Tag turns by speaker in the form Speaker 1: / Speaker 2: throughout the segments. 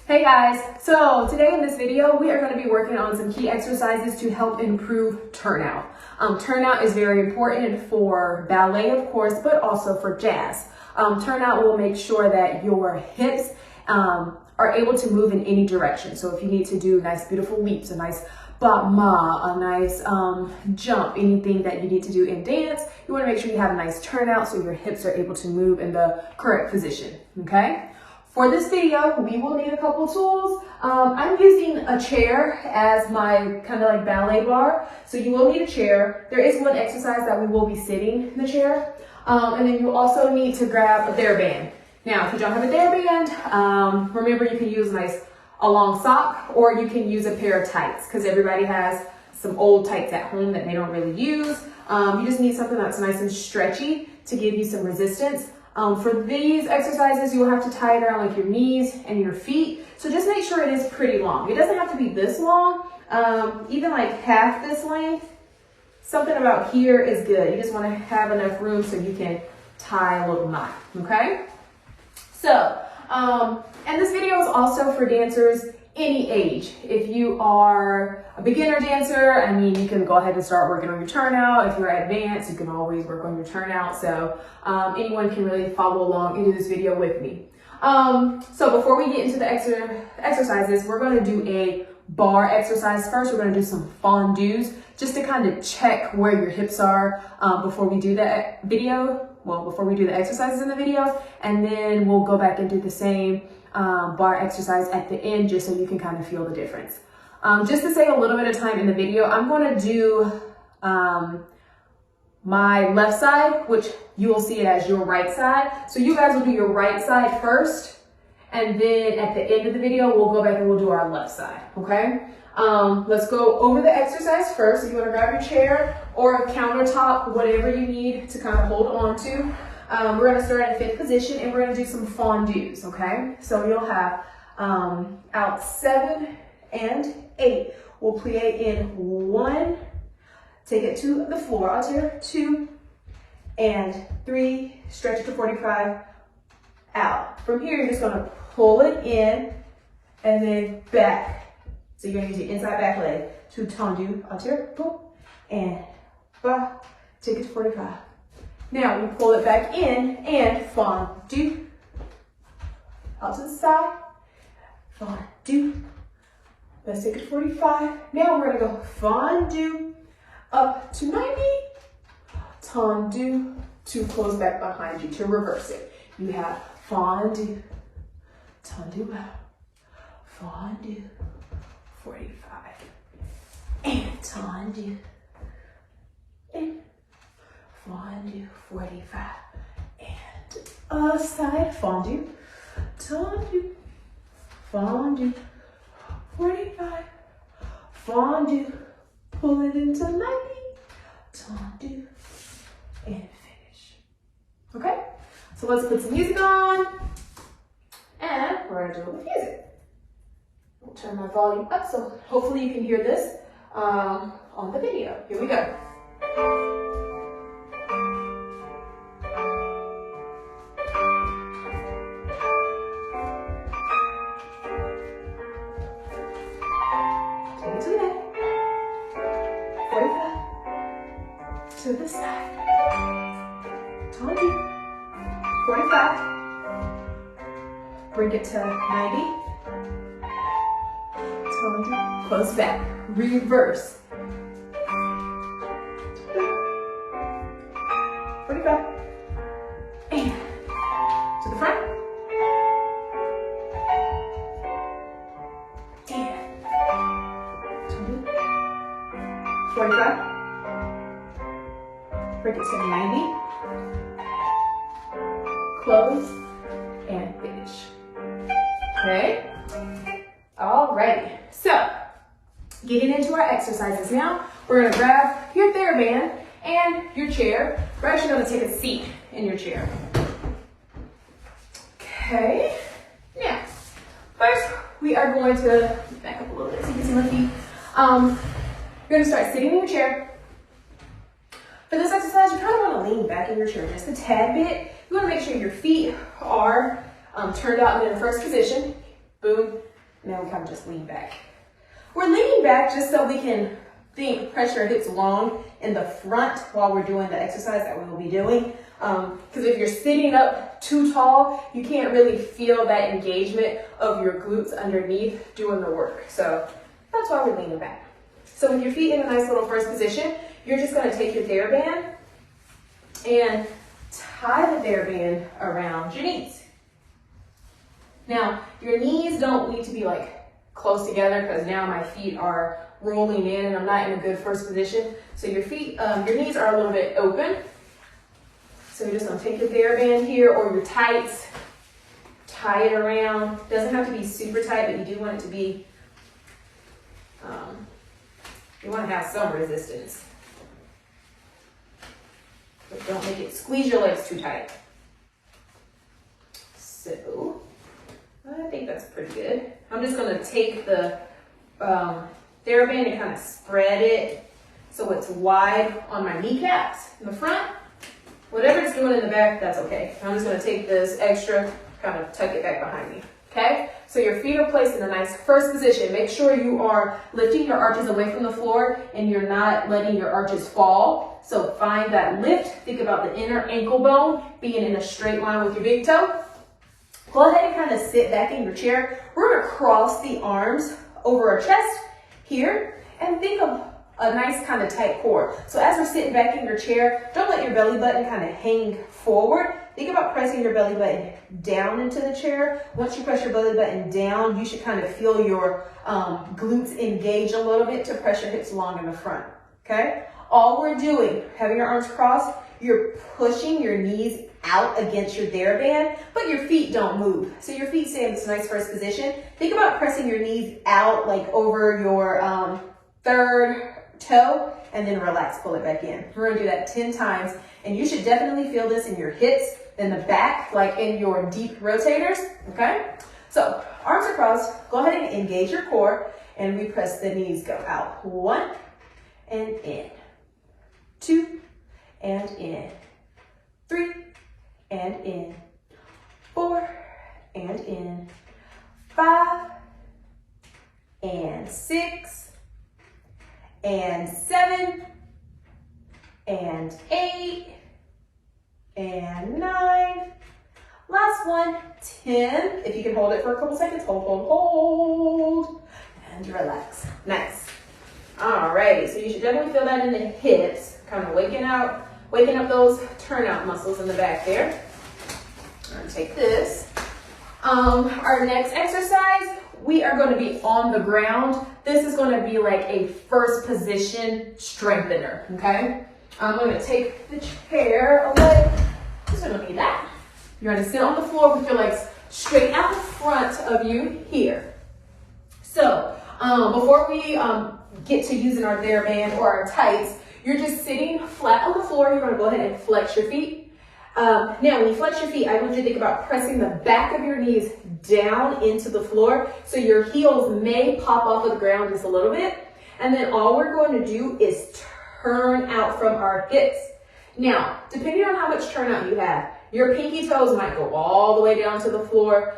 Speaker 1: Hey guys, so today in this video, we are going to be working on some key exercises to help improve turnout. Turnout is very important for ballet, of course, but also for jazz. Turnout will make sure that your hips are able to move in any direction. So if you need to do nice, beautiful leaps, a nice battement, a nice jump, anything that you need to do in dance, you want to make sure you have a nice turnout so your hips are able to move in the correct position, okay? For this video, we will need a couple tools. I'm using a chair as my kind of like ballet bar. So you will need a chair. There is one exercise that we will be sitting in the chair. And then you also need to grab a TheraBand. Now, if you don't have a TheraBand, remember you can use a long sock or you can use a pair of tights because everybody has some old tights at home that they don't really use. You just need something that's nice and stretchy to give you some resistance. For these exercises, you will have to tie it around like your knees and your feet. So just make sure it is pretty long. It doesn't have to be this long, even like half this length. Something about here is good. You just want to have enough room so you can tie a little knot, okay? So, and this video is also for dancers any age. If you are a beginner dancer, I mean, you can go ahead and start working on your turnout. If you're advanced, you can always work on your turnout. So anyone can really follow along into this video with me. So before we get into the exercises, we're going to do a bar exercise first. We're going to do some fondus just to kind of check where your hips are before we do the video. Well, before we do the exercises in the video, and then we'll go back and do the same bar exercise at the end just so you can kind of feel the difference. Just to save a little bit of time in the video, I'm going to do my left side, which you will see it as your right side. So you guys will do your right side first, and then at the end of the video, we'll go back and we'll do our left side, okay? Let's go over the exercise first. If you want to grab your chair or a countertop, whatever you need to kind of hold on to. We're going to start in 5th position and we're going to do some fondus, okay? So you'll have out 7 and 8. We'll plie in 1, take it to the floor, out here, 2, and 3, stretch it to 45, out. From here, you're just going to pull it in and then back. So you're going to use your inside back leg to tendu, out here, boom, and ba, take it to 45. Now we pull it back in and fondu, out to the side, fondu. Let's take it to 45. Now we're gonna go fondu, up to 90, tendu, to close back behind you, to reverse it. You have fondu, tendu out, fondu, 45, and tendu, and fondu, 45, and side fondu, tendu, fondu, 45, fondu, pull it into 90, tendu, and finish. Okay, so let's put some music on, and we're gonna do it with music. I'll turn my volume up so hopefully you can hear this on the video. Here we go. To the side, tendu, 45, bring it to 90, tendu, close back, reverse, 45, and to the front, and tendu, 45, bring it to 90, close, and finish. Okay? Alrighty. So, getting into our exercises now, we're gonna grab your TheraBand and your chair. We're actually gonna take a seat in your chair. Okay. Now, first we are going to back up a little bit so you can see my feet. You're gonna start sitting in your chair. For this exercise, you kind of want to lean back in your chair just a tad bit. You want to make sure your feet are turned out in the first position. Boom, And then we kind of just lean back. We're leaning back just so we can press your hips long in the front while we're doing the exercise that we will be doing. Because if you're sitting up too tall, you can't really feel that engagement of your glutes underneath doing the work. So that's why we're leaning back. So with your feet in a nice little first position, you're just going to take your TheraBand and tie the TheraBand around your knees. Now, your knees don't need to be like close together because now my feet are rolling in and I'm not in a good first position. So your feet, your knees are a little bit open. So you're just gonna take your TheraBand here or your tights, tie it around. Doesn't have to be super tight, but you do want it to be, you wanna have some resistance. But don't make it, squeeze your legs too tight. So, I think that's pretty good. I'm just gonna take the TheraBand and kind of spread it so it's wide on my kneecaps in the front. Whatever it's doing in the back, that's okay. I'm just gonna take this extra, kind of tuck it back behind me, okay? So your feet are placed in a nice first position. Make sure you are lifting your arches away from the floor and you're not letting your arches fall. So find that lift. Think about the inner ankle bone being in a straight line with your big toe. Go ahead and kind of sit back in your chair. We're gonna cross the arms over our chest here and think of a nice kind of tight core. So as we're sitting back in your chair, don't let your belly button kind of hang forward. Think about pressing your belly button down into the chair. Once you press your belly button down, you should kind of feel your glutes engage a little bit to press your hips long in the front, okay? All we're doing, having your arms crossed, you're pushing your knees out against your TheraBand, but your feet don't move. So your feet stay in this nice first position. Think about pressing your knees out like over your third toe and then relax, pull it back in. We're gonna do that 10 times and you should definitely feel this in your hips, in the back, like in your deep rotators, okay? So arms are crossed, go ahead and engage your core and we press the knees, go out. 1 and in, 2 and in, 3 and in, 4 and in, 5 and 6 and 7 and 8 and 9. Last one, 10. If you can hold it for a couple seconds, hold, and relax. Nice. Alrighty, so you should definitely feel that in the hips, kind of waking up those turnout muscles in the back there. I'm gonna take this. Our next exercise, we are going to be on the ground. This is going to be like a first position strengthener, okay? I'm going to take the chair away. Just don't need that. You're going to sit on the floor with your legs straight out in front of you here. So before we get to using our TheraBand or our tights, you're just sitting flat on the floor. You're going to go ahead and flex your feet. Now, when you flex your feet, I want you to think about pressing the back of your knees down into the floor. So your heels may pop off of the ground just a little bit. And then all we're going to do is turn out from our hips. Now, depending on how much turnout you have, your pinky toes might go all the way down to the floor.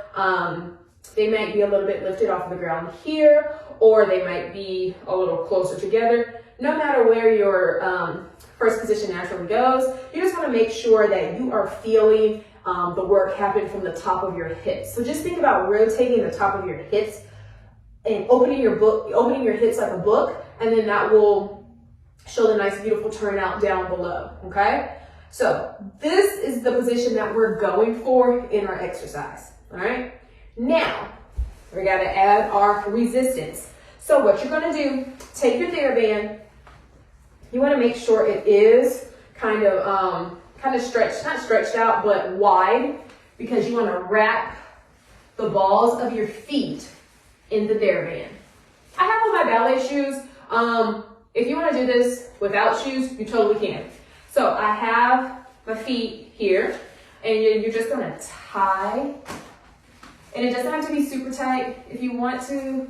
Speaker 1: They might be a little bit lifted off of the ground here, or they might be a little closer together. No matter where your first position naturally goes, you just want to make sure that you are feeling the work happen from the top of your hips. So just think about rotating the top of your hips and opening your hips like a book, and then that will show the nice, beautiful turnout down below, okay? So this is the position that we're going for in our exercise, all right? Now, we gotta add our resistance. So what you're gonna do, take your TheraBand. You wanna make sure it is kind of stretched, not stretched out, but wide, because you wanna wrap the balls of your feet in the TheraBand. I have on my ballet shoes. If you wanna do this without shoes, you totally can. So I have my feet here, and you're just gonna tie, and it doesn't have to be super tight. If you want to,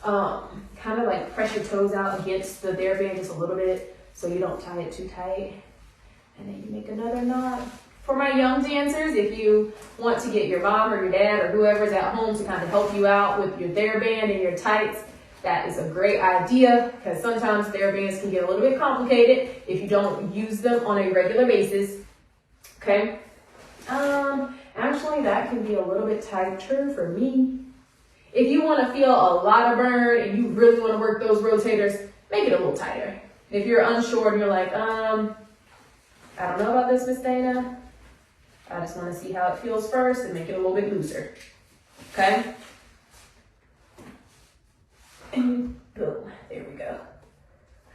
Speaker 1: kind of like press your toes out against the TheraBand just a little bit so you don't tie it too tight. And then you make another knot, For my young dancers, if you want to get your mom or your dad or whoever's at home to kind of help you out with your TheraBand and your tights, that is a great idea because sometimes TheraBands can get a little bit complicated if you don't use them on a regular basis. Okay. Actually, that can be a little bit tighter for me. If you want to feel a lot of burn and you really want to work those rotators, make it a little tighter. If you're unsure and you're like, I don't know about this, Miss Dana. I just want to see how it feels first and make it a little bit looser. Okay? And boom, there we go.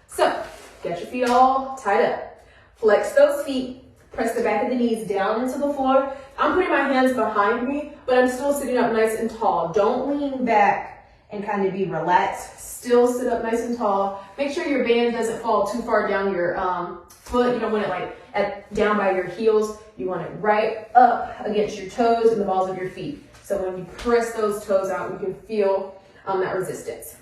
Speaker 1: So, get your feet all tied up. Flex those feet. Press the back of the knees down into the floor. I'm putting my hands behind me, but I'm still sitting up nice and tall. Don't lean back and kind of be relaxed. Still sit up nice and tall. Make sure your band doesn't fall too far down your foot. You don't want it down by your heels. You want it right up against your toes and the balls of your feet. So when you press those toes out, you can feel that resistance.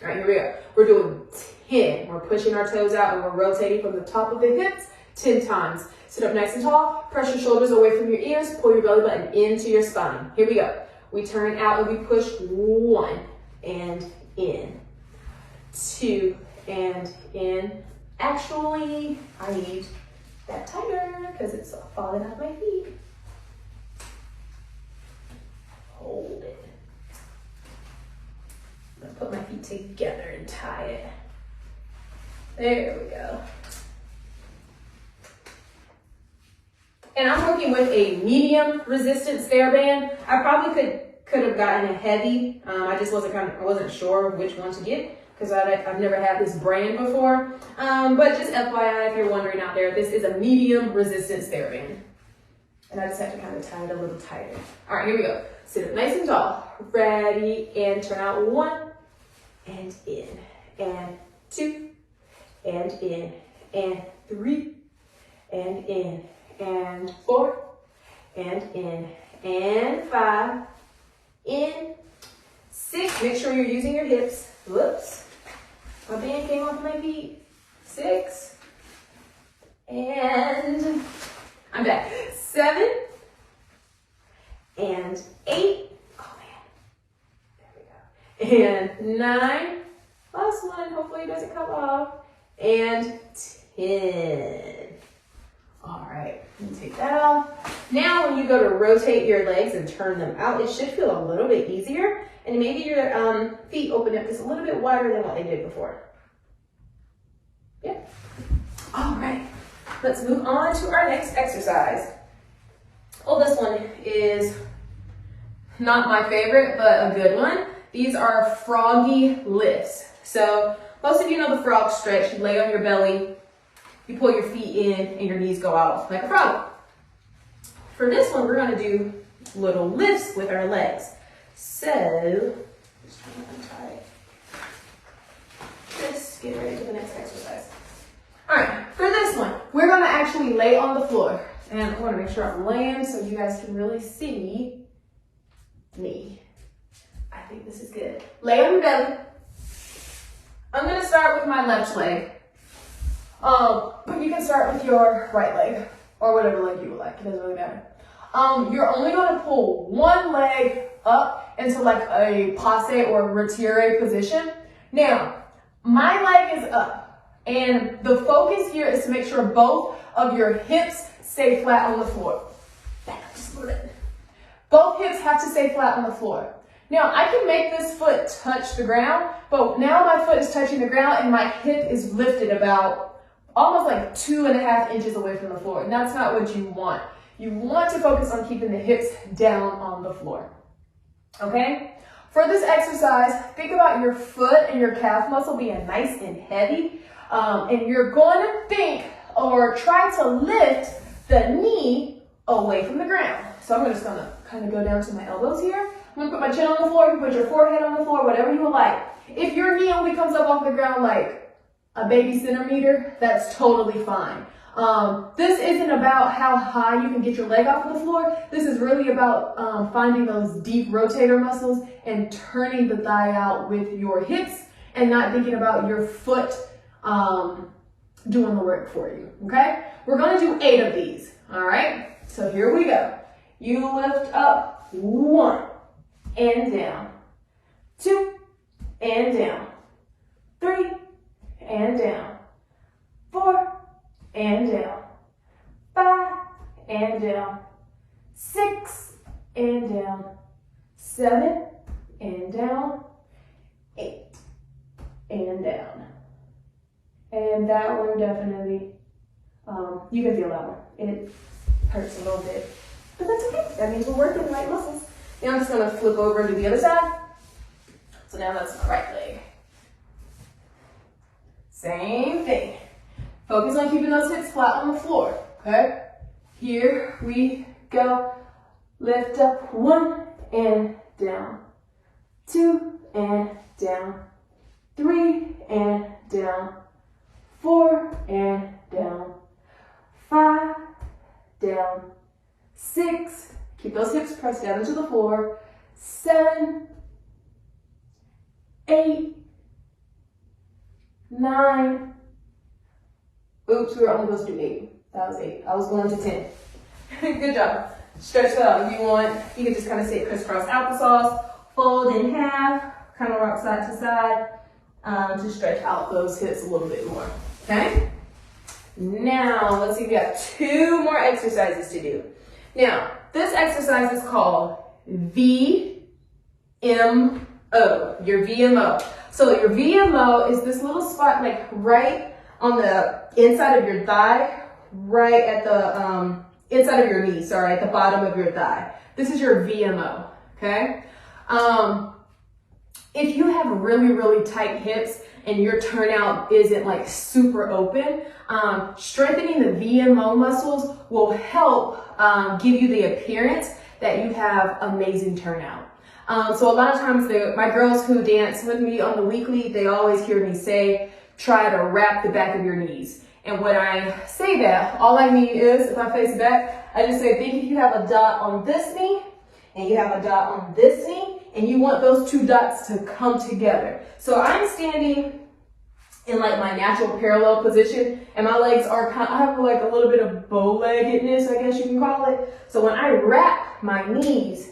Speaker 1: All right, here we go. We're doing 10. We're pushing our toes out and we're rotating from the top of the hips 10 times. Sit up nice and tall. Press your shoulders away from your ears. Pull your belly button into your spine. Here we go. We turn out and we push 1 and in. 2 and in. Actually, I need that tighter because it's falling off my feet. Hold it. I'm gonna put my feet together and tie it. There we go. And I'm working with a medium resistance TheraBand. I probably could have gotten a heavy. I just wasn't sure which one to get because I've never had this brand before. But just FYI, if you're wondering out there, this is a medium resistance TheraBand. And I just have to kind of tie it a little tighter. All right, here we go. Sit up nice and tall. Ready, and turn out 1 and in, and 2 and in, and 3 and in, and 4 and in, and 5 in, 6. Make sure you're using your hips. Whoops, my band came off my feet. 6 and I'm back. 7 and 8. Oh man, there we go. And 9. Last one. Hopefully it doesn't come off. And 10. All right, let me take that off. Now when you go to rotate your legs and turn them out, it should feel a little bit easier. And maybe your feet open up just a little bit wider than what they did before. Yep. All right, let's move on to our next exercise. Oh, this one is not my favorite, but a good one. These are froggy lifts. So most of you know the frog stretch. You lay on your belly, you pull your feet in, and your knees go out like a frog. For this one, we're gonna do little lifts with our legs. So, just trying to untie this, get ready for the next exercise. All right, for this one, we're gonna actually lay on the floor. And I wanna make sure I'm laying so you guys can really see me. I think this is good. Lay on your belly. I'm gonna start with my left leg. But you can start with your right leg or whatever leg you would like. It doesn't really matter. You're only going to pull one leg up into like a passe or retire position. Now, my leg is up, and the focus here is to make sure both of your hips stay flat on the floor. Back up just a little bit. Both hips have to stay flat on the floor. Now, I can make this foot touch the ground, but now my foot is touching the ground and my hip is lifted about almost like 2.5 inches away from the floor. And that's not what you want. You want to focus on keeping the hips down on the floor. Okay? For this exercise, think about your foot and your calf muscle being nice and heavy. And you're going to think or try to lift the knee away from the ground. So I'm just going to kind of go down to my elbows here. I'm going to put my chin on the floor. You put your forehead on the floor, whatever you would like. If your knee only comes up off the ground like a baby centimeter, that's totally fine. This isn't about how high you can get your leg off of the floor. This is really about finding those deep rotator muscles and turning the thigh out with your hips and not thinking about your foot doing the work for you, okay? We're gonna do 8 of these, all right? So here we go. You lift up, 1 and down, 2 and down, 3 and down, 4 and down, 5 and down, 6 and down, 7 and down, 8 and down. And that one definitely, you can feel that one. It hurts a little bit, but that's okay. That means we're working the right muscles. Now I'm just gonna flip over to the other side. So now that's my right leg. Same thing. Focus on keeping those hips flat on the floor, okay? Here we go. Lift up, 1 and down, 2 and down, 3 and down, 4 and down, 5 down, 6, keep those hips pressed down into the floor, 7, 8, 9, oops, we were only supposed to do 8. That was 8. I was going to 10. Good job. Stretch that out. If you want, you can just kind of sit crisscross applesauce, fold in half, kind of rock side to side, to stretch out those hips a little bit more. Okay? Now, let's see, we have 2 more exercises to do. Now, this exercise is called VMO, your VMO. So your VMO is this little spot like right on the inside of your thigh, right at the inside of your knee, sorry, at the bottom of your thigh. This is your VMO, okay? If you have really, really tight hips and your turnout isn't like super open, strengthening the VMO muscles will help give you the appearance that you have amazing turnout. So a lot of times my girls who dance with me on the weekly, they always hear me say, try to wrap the back of your knees. And when I say that, all I mean is, if I face back, I just say, think if you have a dot on this knee, and you have a dot on this knee, and you want those 2 dots to come together. So I'm standing in like my natural parallel position, and my legs are I have like a little bit of bow-leggedness, I guess you can call it. So when I wrap my knees,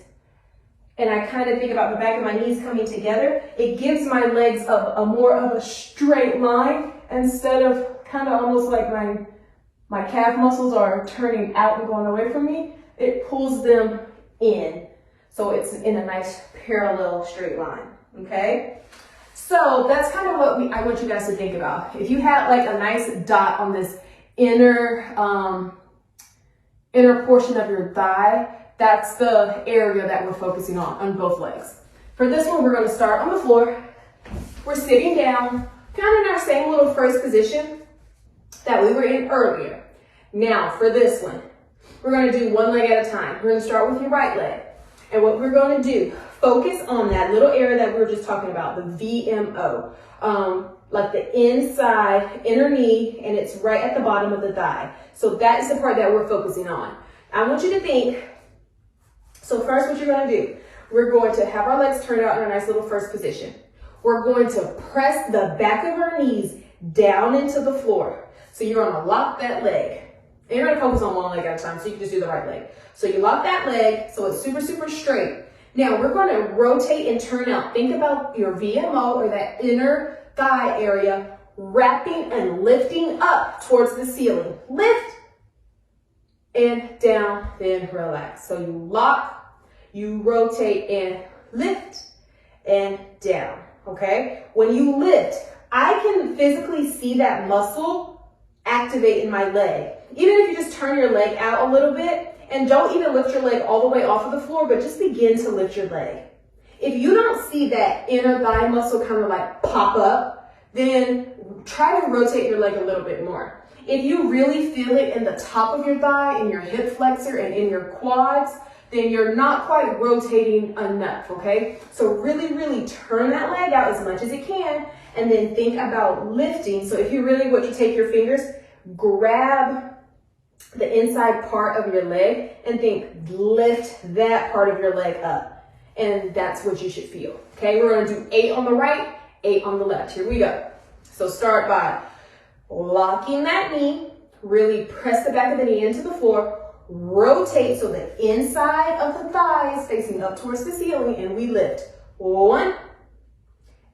Speaker 1: and I kind of think about the back of my knees coming together, it gives my legs a more of a straight line instead of kind of almost like my calf muscles are turning out and going away from me. It pulls them in. So it's in a nice parallel straight line, okay? So that's kind of what I want you guys to think about. If you have like a nice dot on this inner portion of your thigh, that's the area that we're focusing on both legs. For this one, we're going to start on the floor. We're sitting down, kind of in our same little first position that we were in earlier. Now, for this one, we're going to do one leg at a time. We're going to start with your right leg. And what we're going to do, focus on that little area that we were just talking about, the VMO. Like the inside, inner knee, and it's right at the bottom of the thigh. So that is the part that we're focusing on. I want you to think, so first what you're going to do, we're going to have our legs turned out in a nice little first position. We're going to press the back of our knees down into the floor. So you're going to lock that leg. And you're going to focus on one leg at a time, so you can just do the right leg. So you lock that leg, so it's super, super straight. Now we're going to rotate and turn out. Think about your VMO, or that inner thigh area, wrapping and lifting up towards the ceiling. Lift and down, then relax. So you lock, you rotate and lift and down, okay? When you lift, I can physically see that muscle activate in my leg. Even if you just turn your leg out a little bit, and don't even lift your leg all the way off of the floor, but just begin to lift your leg. If you don't see that inner thigh muscle kind of like pop up, then try to rotate your leg a little bit more. If you really feel it in the top of your thigh, in your hip flexor, and in your quads, then you're not quite rotating enough, okay? So really, really turn that leg out as much as you can, and then think about lifting. So if you really want to take your fingers, grab the inside part of your leg and think, lift that part of your leg up. And that's what you should feel, okay? We're gonna do 8 on the right, 8 on the left. Here we go. So start by locking that knee, really press the back of the knee into the floor, rotate so the inside of the thigh is facing up towards the ceiling, and we lift. 1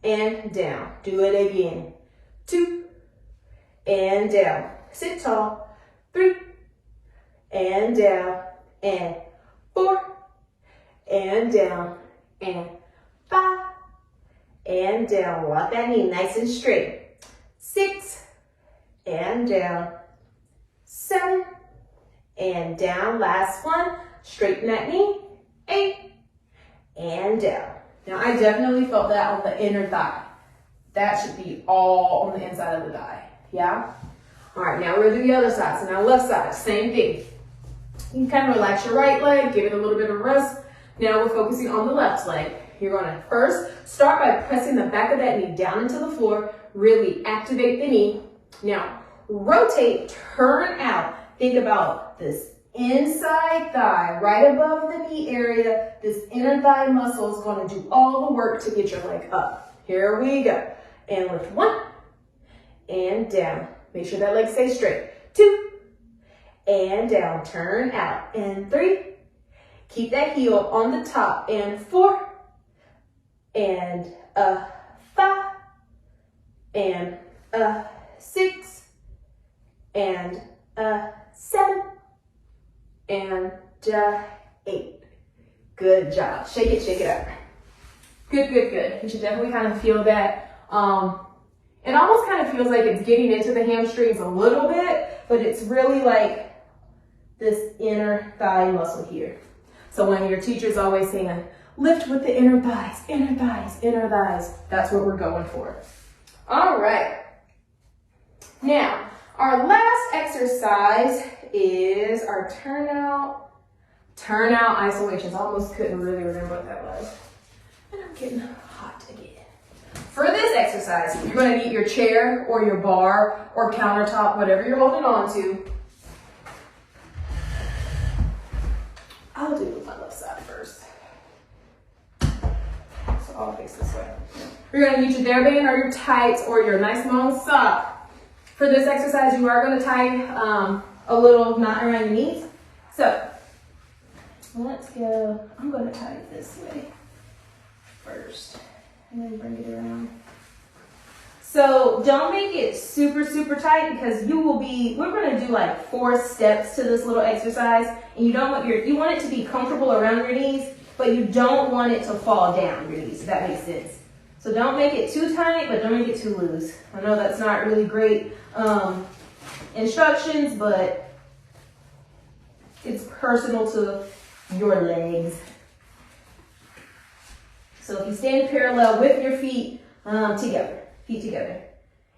Speaker 1: and down. Do it again. 2 and down. Sit tall. 3 and down. And 4 and down. And 5 and down. Walk that knee nice and straight. 6 and down. 7 and down. Last one. Straighten that knee. 8 and down. Now I definitely felt that on the inner thigh. That should be all on the inside of the thigh. Yeah? All right, now we're gonna do the other side. So now left side, same thing. You can kind of relax your right leg, give it a little bit of rest. Now we're focusing on the left leg. You're gonna first start by pressing the back of that knee down into the floor. Really activate the knee. Now rotate, turn out. Think about this inside thigh, right above the knee area. This inner thigh muscle is going to do all the work to get your leg up. Here we go. And lift 1 and down. Make sure that leg stays straight. 2 and down. Turn out. And 3. Keep that heel on the top. And 4 and 5 and 6 and 7 and 8. Good job. Shake it up. Good, good, good. You should definitely kind of feel that. It almost kind of feels like it's getting into the hamstrings a little bit, but it's really like this inner thigh muscle here. So when your teacher's always saying, lift with the inner thighs, inner thighs, inner thighs, that's what we're going for. All right. Now, our last exercise is our turnout isolations. I almost couldn't really remember what that was. And I'm getting hot again. For this exercise, you're going to need your chair or your bar or countertop, whatever you're holding on to. I'll do my left side first. So I'll face this way. You're going to need your TheraBand or your tights or your nice long sock. For this exercise, you are going to tie a little knot around your knees. So let's go. I'm going to tie it this way first and then bring it around. So don't make it super, super tight because we're going to do like 4 steps to this little exercise, and you want it to be comfortable around your knees, but you don't want it to fall down your knees, if that makes sense. So don't make it too tight, but don't make it too loose. I know that's not really great instructions, but it's personal to your legs. So if you stand parallel with your feet together,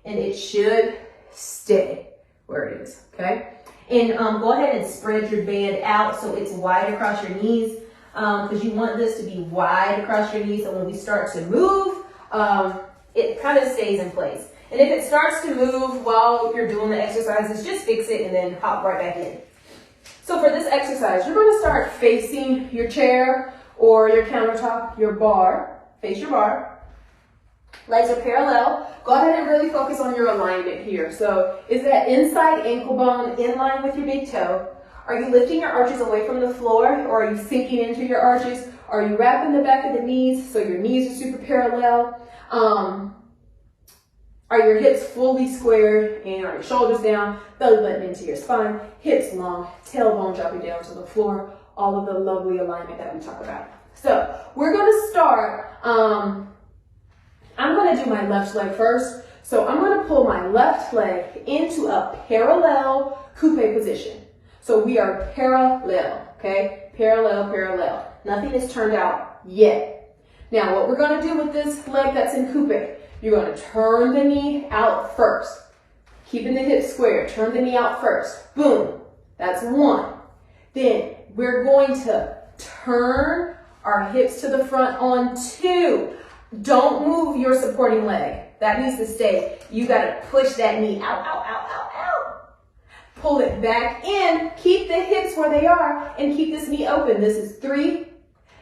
Speaker 1: and it should stay where it is, okay? And go ahead and spread your band out so it's wide across your knees, because you want this to be wide across your knees, so when we start to move, it kind of stays in place. And if it starts to move while you're doing the exercises, just fix it and then hop right back in. So for this exercise, you're going to start facing your chair or your countertop, your bar. Face your bar. Legs are parallel. Go ahead and really focus on your alignment here. So is that inside ankle bone in line with your big toe? Are you lifting your arches away from the floor, or are you sinking into your arches? Are you wrapping the back of the knees so your knees are super parallel? Are your hips fully squared, and are your shoulders down, belly button into your spine, hips long, tailbone dropping down to the floor, all of the lovely alignment that we talk about. So we're going to start, I'm going to do my left leg first. So I'm going to pull my left leg into a parallel coupe position. So we are parallel, okay? Parallel, parallel. Nothing is turned out yet. Now what we're going to do with this leg that's in coupe, you're going to turn the knee out first. Keeping the hips square, turn the knee out first. Boom. That's 1. Then we're going to turn our hips to the front on 2. Don't move your supporting leg. That needs to stay. You got to push that knee out, out, out, out, out. Pull it back in. Keep the hips where they are and keep this knee open. This is 3,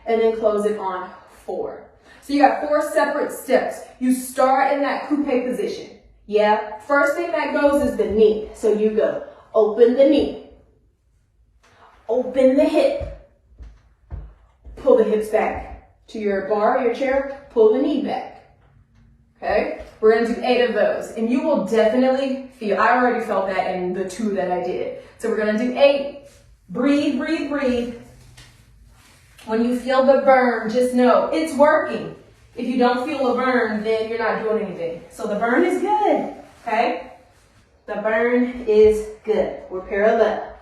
Speaker 1: and then close it on 4. So you got 4 separate steps. You start in that coupe position. Yeah, first thing that goes is the knee. So you go, open the knee, open the hip. Pull the hips back to your bar, your chair, pull the knee back. Okay? We're gonna do 8 of those. And you will definitely feel, I already felt that in the 2 that I did. So we're gonna do 8. Breathe, breathe, breathe. When you feel the burn, just know it's working. If you don't feel a burn, then you're not doing anything. So the burn is good, okay? The burn is good. We're parallel.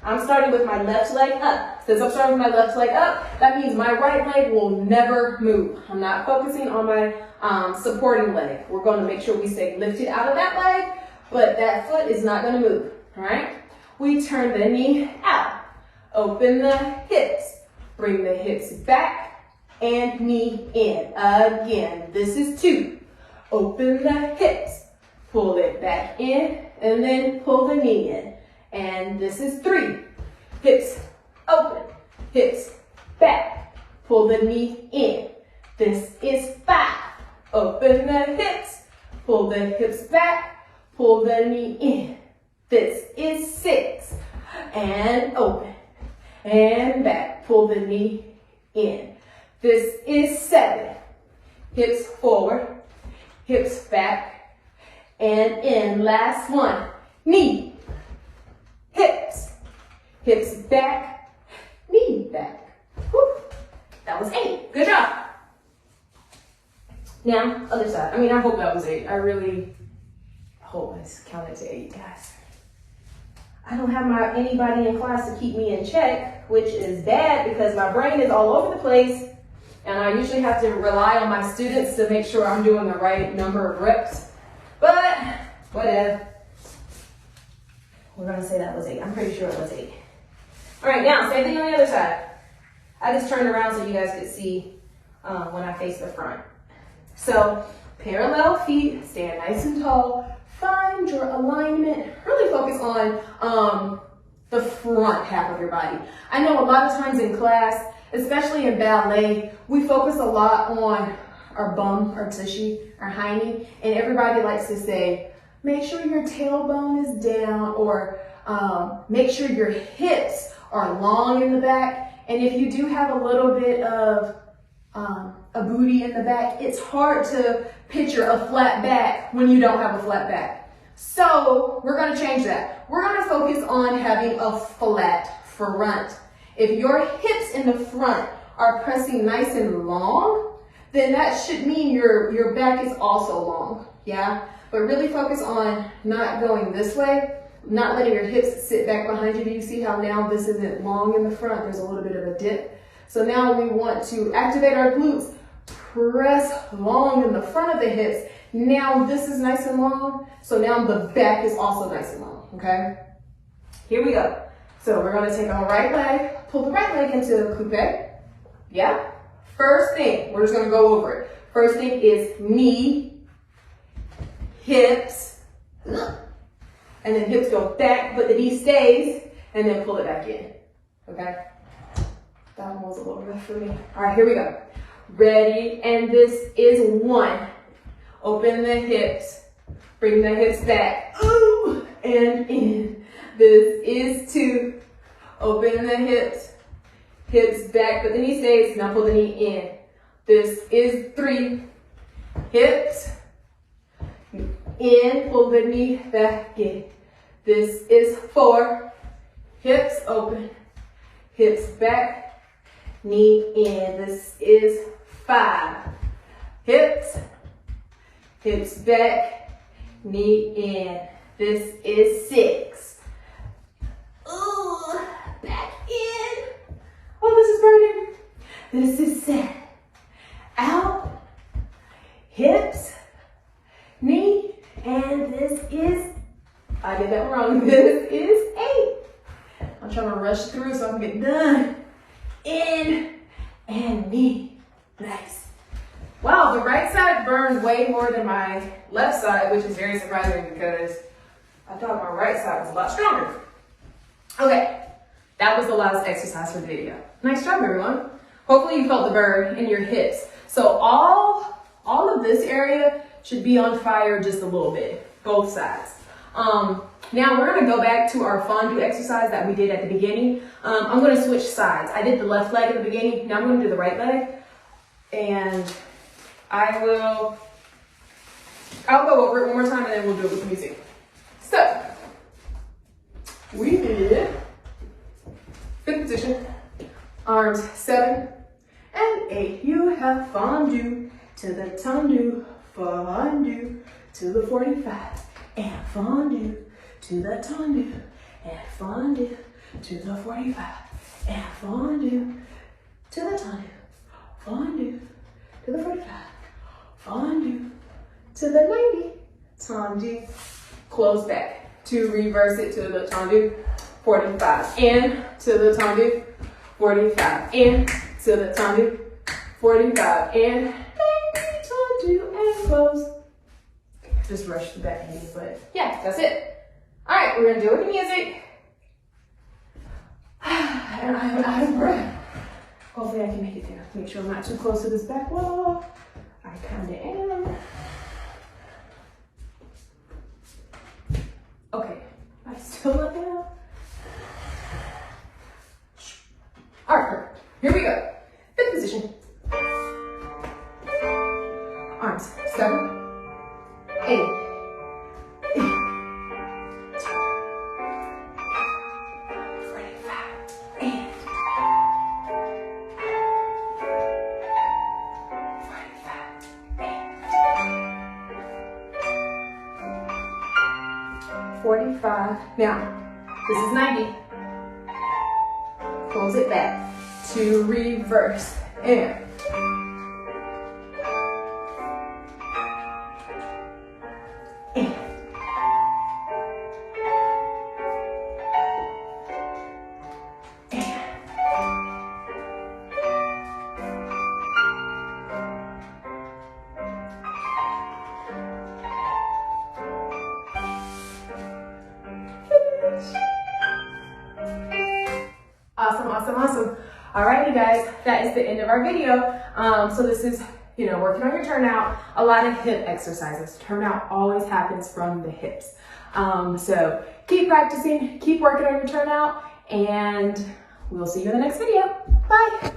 Speaker 1: I'm starting with my left leg up. Since I'm starting with my left leg up, that means my right leg will never move. I'm not focusing on my supporting leg. We're going to make sure we stay lifted out of that leg, but that foot is not going to move, all right? We turn the knee out. Open the hips. Bring the hips back and knee in. Again, this is 2. Open the hips. Pull it back in and then pull the knee in. And this is 3. Hips open, hips back, pull the knee in. This is 5. Open the hips, pull the hips back, pull the knee in. This is 6. And open and back, pull the knee in. This is 7. Hips forward, hips back, and in. Last one, knee. Hips, hips back, knee back. Whew. That was 8. Good job. Now, other side. I hope that was 8. I really hope I counted to 8, guys. I don't have anybody in class to keep me in check, which is bad because my brain is all over the place, and I usually have to rely on my students to make sure I'm doing the right number of reps. But whatever. We're going to say that was 8. I'm pretty sure it was 8. All right, now, same thing on the other side. I just turned around so you guys could see when I face the front. So, parallel feet, stand nice and tall. Find your alignment. Really focus on the front half of your body. I know a lot of times in class, especially in ballet, we focus a lot on our bum, our tushy, our hiney, and everybody likes to say, make sure your tailbone is down, or make sure your hips are long in the back. And if you do have a little bit of a booty in the back, it's hard to picture a flat back when you don't have a flat back. So we're gonna change that. We're gonna focus on having a flat front. If your hips in the front are pressing nice and long, then that should mean your back is also long, yeah? But really focus on not going this way, not letting your hips sit back behind you. Do you see how now this isn't long in the front? There's a little bit of a dip. So now we want to activate our glutes, press long in the front of the hips. Now this is nice and long. So now the back is also nice and long, okay? Here we go. So we're gonna take our right leg, pull the right leg into a coupe. Yeah? First thing, we're just gonna go over it. First thing is knee, hips, and then hips go back, but the knee stays, and then pull it back in, okay? That one was a little rough for me. All right, here we go. Ready, and this is 1. Open the hips, bring the hips back, ooh, and in. This is 2. Open the hips, hips back, but the knee stays, now pull the knee in. This is 3. Hips, in, pull the knee back in. This is 4. Hips open, hips back, knee in. This is 5. Hips, hips back, knee in. This is 6. Ooh, back in. Oh, this is burning. This is 7. Out, hips, knee, and this is, I did that wrong, this is 8. I'm trying to rush through so I can get done. In and knee. Nice. Wow, the right side burned way more than my left side, which is very surprising because I thought my right side was a lot stronger. Okay, that was the last exercise for the video. Nice job, everyone. Hopefully you felt the burn in your hips. So all of this area should be on fire just a little bit, both sides. Now we're gonna go back to our fondue exercise that we did at the beginning. I'm gonna switch sides. I did the left leg at the beginning. Now I'm gonna do the right leg. And I'll go over it one more time and then we'll do it with the music. So, we did fifth position, arms 7 and 8. You have fondue to the tendu, fondue to the 45, and fondue to the tendu, and fondue to the 45, and fondue to the tendu, fondue to the 45, fondue to the 90, tendu, close back. To reverse it to the tendu, 45, and to the tendu, 45, and to the tendu, 45, and tendu, and close. Just rush the back knee, but yeah, that's it. All right, we're gonna do it with music. And I'm out of breath. Hopefully I can make it there. Make sure I'm not too close to this back wall. I kinda am. Okay, I still up now. All right, perfect. Here we go. Fifth position. Arms 7, 8, 45, and 45, and 45. Now, this is 90. Close it back to reverse and Awesome, awesome, awesome. Alrighty guys, that is the end of our video. So this is, working on your turnout, a lot of hip exercises. Turnout always happens from the hips. So keep practicing, keep working on your turnout, and we'll see you in the next video. Bye.